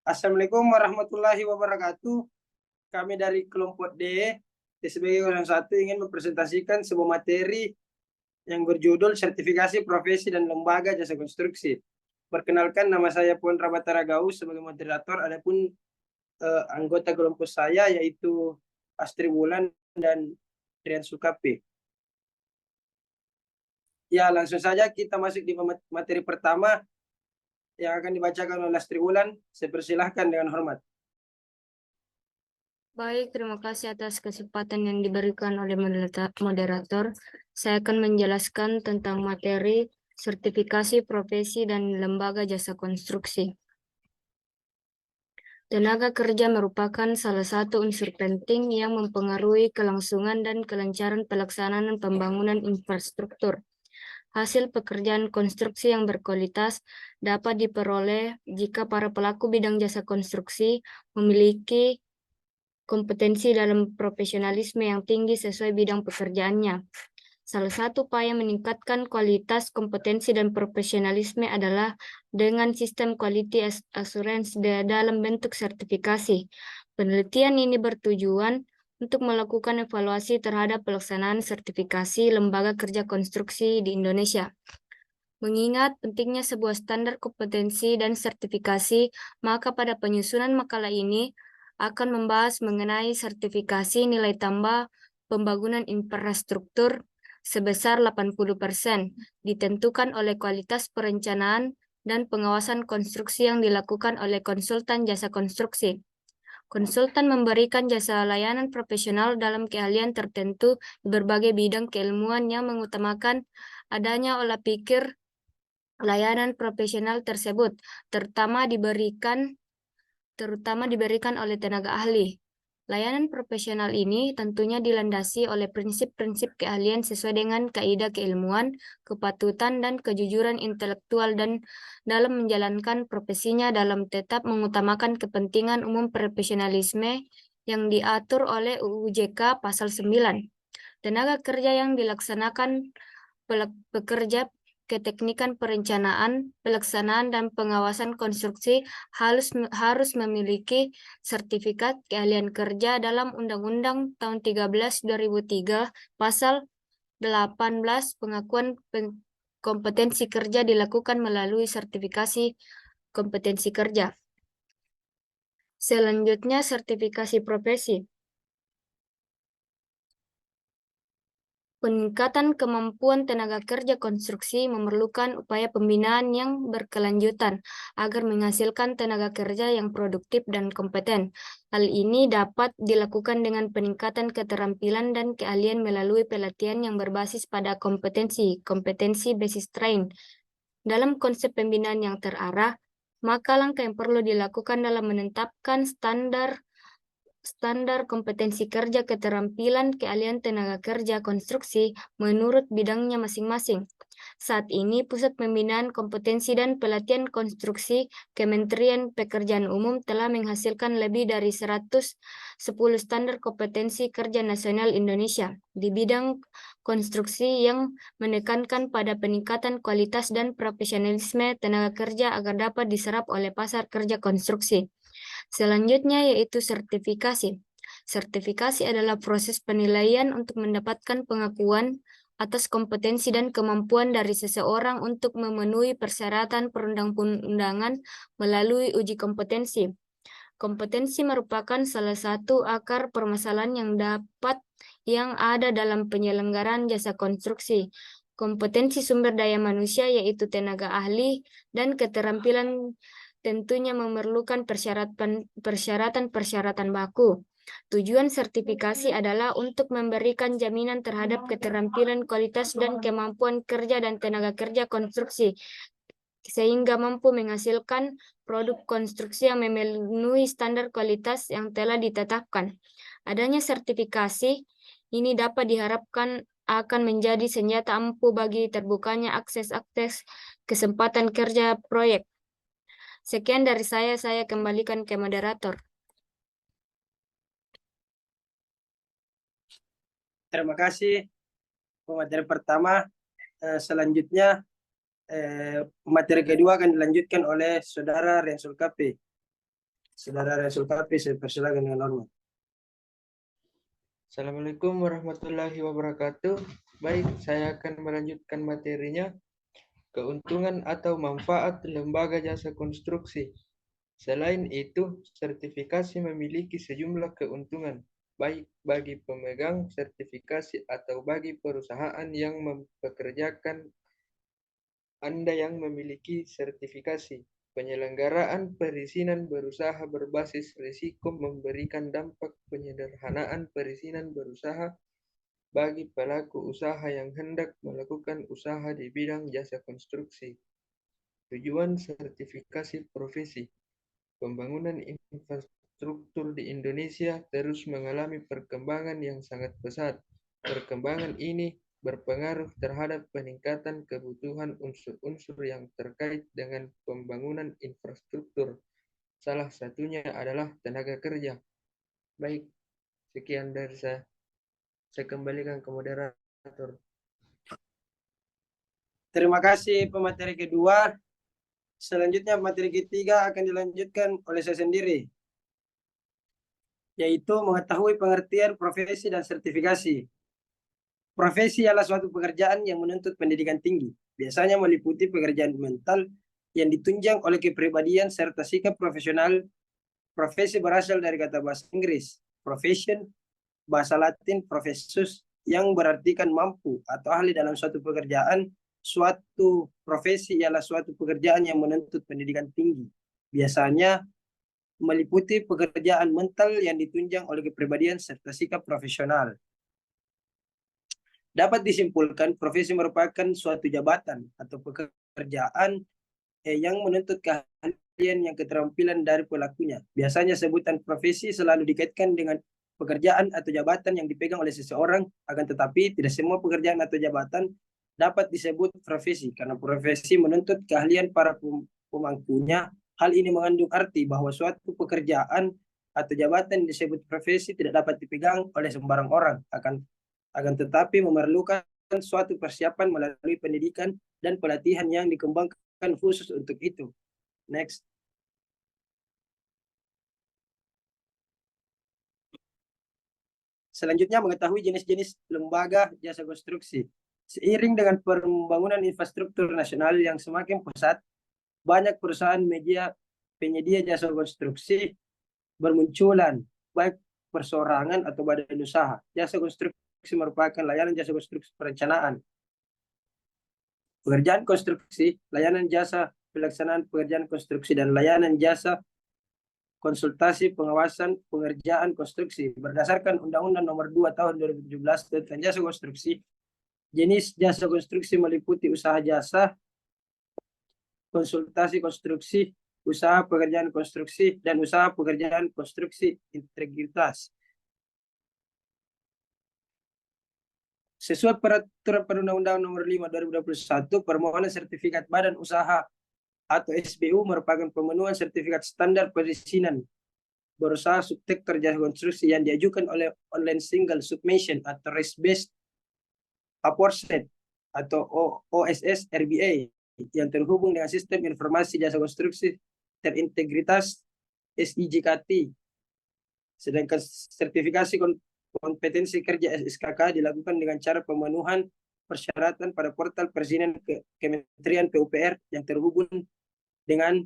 Assalamualaikum warahmatullahi wabarakatuh. Kami dari kelompok D, TSBG 01 ingin mempresentasikan sebuah materi yang berjudul Sertifikasi Profesi dan Lembaga Jasa Konstruksi. Perkenalkan, nama saya Puan Rabatara Gaus sebagai moderator, adapun anggota kelompok saya yaitu Astri Wulan dan Rian Sukapi. Ya, langsung saja kita masuk di materi pertama yang akan dibacakan oleh Astri Wulan. Saya persilahkan dengan hormat. Baik, terima kasih atas kesempatan yang diberikan oleh moderator. Saya akan menjelaskan tentang materi sertifikasi profesi dan lembaga jasa konstruksi. Tenaga kerja merupakan salah satu unsur penting yang mempengaruhi kelangsungan dan kelancaran pelaksanaan pembangunan infrastruktur. Hasil pekerjaan konstruksi yang berkualitas dapat diperoleh jika para pelaku bidang jasa konstruksi memiliki kompetensi dalam profesionalisme yang tinggi sesuai bidang pekerjaannya. Salah satu upaya meningkatkan kualitas, kompetensi, dan profesionalisme adalah dengan sistem quality assurance dalam bentuk sertifikasi. Penelitian ini bertujuan untuk melakukan evaluasi terhadap pelaksanaan sertifikasi lembaga kerja konstruksi di Indonesia. Mengingat pentingnya sebuah standar kompetensi dan sertifikasi, maka pada penyusunan makalah ini akan membahas mengenai sertifikasi nilai tambah pembangunan infrastruktur sebesar 80%, ditentukan oleh kualitas perencanaan dan pengawasan konstruksi yang dilakukan oleh konsultan jasa konstruksi. Konsultan memberikan jasa layanan profesional dalam keahlian tertentu di berbagai bidang keilmuan yang mengutamakan adanya olah pikir layanan profesional tersebut, terutama diberikan oleh tenaga ahli. Layanan profesional ini tentunya dilandasi oleh prinsip-prinsip keahlian sesuai dengan kaidah keilmuan, kepatutan, dan kejujuran intelektual dan dalam menjalankan profesinya dalam tetap mengutamakan kepentingan umum profesionalisme yang diatur oleh UU JK Pasal 9. Tenaga kerja yang dilaksanakan pekerja keteknikan perencanaan, pelaksanaan, dan pengawasan konstruksi harus memiliki sertifikat keahlian kerja dalam Undang-Undang Tahun 13 2003 Pasal 18 pengakuan kompetensi kerja dilakukan melalui sertifikasi kompetensi kerja. Selanjutnya, sertifikasi profesi. Peningkatan kemampuan tenaga kerja konstruksi memerlukan upaya pembinaan yang berkelanjutan agar menghasilkan tenaga kerja yang produktif dan kompeten. Hal ini dapat dilakukan dengan peningkatan keterampilan dan keahlian melalui pelatihan yang berbasis pada kompetensi basis train. Dalam konsep pembinaan yang terarah, maka langkah yang perlu dilakukan dalam menetapkan standar kompetensi kerja, keterampilan, keahlian tenaga kerja konstruksi menurut bidangnya masing-masing. Saat ini, Pusat Pembinaan Kompetensi dan Pelatihan Konstruksi Kementerian Pekerjaan Umum telah menghasilkan lebih dari 110 standar kompetensi kerja nasional Indonesia di bidang konstruksi yang menekankan pada peningkatan kualitas dan profesionalisme tenaga kerja agar dapat diserap oleh pasar kerja konstruksi. Selanjutnya yaitu sertifikasi. Sertifikasi adalah proses penilaian untuk mendapatkan pengakuan atas kompetensi dan kemampuan dari seseorang untuk memenuhi persyaratan perundang-undangan melalui uji kompetensi. Kompetensi merupakan salah satu akar permasalahan yang ada dalam penyelenggaraan jasa konstruksi. Kompetensi sumber daya manusia yaitu tenaga ahli dan keterampilan tentunya memerlukan persyaratan baku. Tujuan sertifikasi adalah untuk memberikan jaminan terhadap keterampilan, kualitas, dan kemampuan kerja dan tenaga kerja konstruksi, sehingga mampu menghasilkan produk konstruksi yang memenuhi standar kualitas yang telah ditetapkan. Adanya sertifikasi ini dapat diharapkan akan menjadi senjata ampuh bagi terbukanya akses kesempatan kerja proyek. Sekian dari saya kembalikan ke moderator. Terima kasih materi pertama. Selanjutnya materi kedua akan dilanjutkan oleh Saudara Rian Sukapi. Saudara Resul Kapi, saya persilakan dengan hormat. Assalamualaikum warahmatullahi wabarakatuh. Baik, saya akan melanjutkan materinya. Keuntungan atau manfaat lembaga jasa konstruksi. Selain itu, sertifikasi memiliki sejumlah keuntungan, baik bagi pemegang sertifikasi atau bagi perusahaan yang mempekerjakan Anda yang memiliki sertifikasi. Penyelenggaraan perizinan berusaha berbasis risiko memberikan dampak penyederhanaan perizinan berusaha bagi pelaku usaha yang hendak melakukan usaha di bidang jasa konstruksi. Tujuan sertifikasi profesi. Pembangunan infrastruktur di Indonesia terus mengalami perkembangan yang sangat pesat. Perkembangan ini berpengaruh terhadap peningkatan kebutuhan unsur-unsur yang terkait dengan pembangunan infrastruktur. Salah satunya adalah tenaga kerja. Baik, sekian dari saya. Saya kembalikan ke moderator. Terima kasih pemateri kedua. Selanjutnya materi ketiga akan dilanjutkan oleh saya sendiri, yaitu mengetahui pengertian profesi dan sertifikasi. Profesi adalah suatu pekerjaan yang menuntut pendidikan tinggi, biasanya meliputi pekerjaan mental yang ditunjang oleh kepribadian serta sikap profesional. Profesi berasal dari kata bahasa Inggris, profession, bahasa Latin professus, yang berartikan mampu atau ahli dalam suatu pekerjaan. Suatu profesi ialah suatu pekerjaan yang menuntut pendidikan tinggi, biasanya meliputi pekerjaan mental yang ditunjang oleh kepribadian serta sikap profesional. Dapat disimpulkan, profesi merupakan suatu jabatan atau pekerjaan yang menuntut keahlian yang keterampilan dari pelakunya. Biasanya sebutan profesi selalu dikaitkan dengan pekerjaan atau jabatan yang dipegang oleh seseorang, akan tetapi tidak semua pekerjaan atau jabatan dapat disebut profesi, karena profesi menuntut keahlian para pemangkunya. Hal ini mengandung arti bahwa suatu pekerjaan atau jabatan yang disebut profesi tidak dapat dipegang oleh sembarang orang, akan tetapi memerlukan suatu persiapan melalui pendidikan dan pelatihan yang dikembangkan khusus untuk itu. Next. Selanjutnya, mengetahui jenis-jenis lembaga jasa konstruksi. Seiring dengan pembangunan infrastruktur nasional yang semakin pesat, banyak perusahaan penyedia jasa konstruksi bermunculan, baik perseorangan atau badan usaha. Jasa konstruksi merupakan layanan jasa konstruksi perencanaan, pekerjaan konstruksi, layanan jasa pelaksanaan pekerjaan konstruksi, dan layanan jasa konsultasi pengawasan pengerjaan konstruksi. Berdasarkan Undang-Undang Nomor 2 Tahun 2017 tentang jasa konstruksi, jenis jasa konstruksi meliputi usaha jasa, konsultasi konstruksi, usaha pekerjaan konstruksi, dan usaha pekerjaan konstruksi integritas. Sesuai peraturan Perundang-Undangan Nomor 5 2021, permohonan sertifikat badan usaha atau SBU merupakan pemenuhan sertifikat standar perizinan berusaha subsektor jasa konstruksi yang diajukan oleh Online Single Submission atau Risk Based Apportionment atau OSS RBA yang terhubung dengan Sistem Informasi Jasa Konstruksi Terintegritas SIJKT. Sedangkan sertifikasi kompetensi kerja SKK dilakukan dengan cara pemenuhan persyaratan pada portal perizinan Kementerian PUPR yang terhubung dengan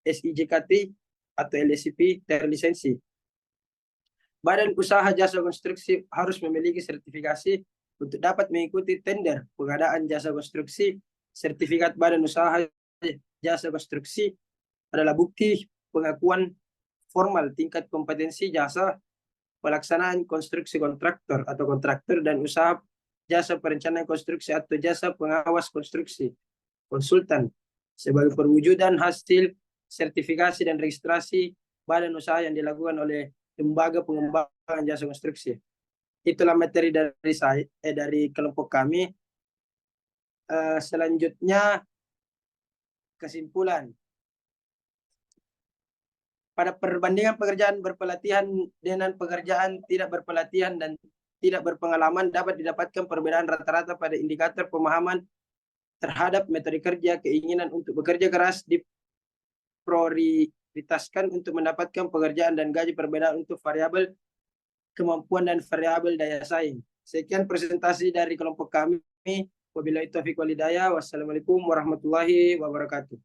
SIJKT atau LSIP terlisensi. Badan usaha jasa konstruksi harus memiliki sertifikasi untuk dapat mengikuti tender pengadaan jasa konstruksi. Sertifikat badan usaha jasa konstruksi adalah bukti pengakuan formal tingkat kompetensi jasa pelaksanaan konstruksi kontraktor atau kontraktor dan usaha jasa perencanaan konstruksi atau jasa pengawas konstruksi konsultan sebagai perwujudan hasil sertifikasi dan registrasi badan usaha yang dilakukan oleh lembaga pengembangan jasa konstruksi. Itulah materi dari saya, dari kelompok kami. Selanjutnya kesimpulan. Pada perbandingan pekerjaan berpelatihan dengan pekerjaan tidak berpelatihan dan tidak berpengalaman dapat didapatkan perbedaan rata-rata pada indikator pemahaman terhadap metode kerja, keinginan untuk bekerja keras, prioritaskan untuk mendapatkan pekerjaan dan gaji perbedaan untuk variabel kemampuan dan variabel daya saing. Sekian presentasi dari kelompok kami. Wabillahi taufiq wal hidayah. Wassalamualaikum warahmatullahi wabarakatuh.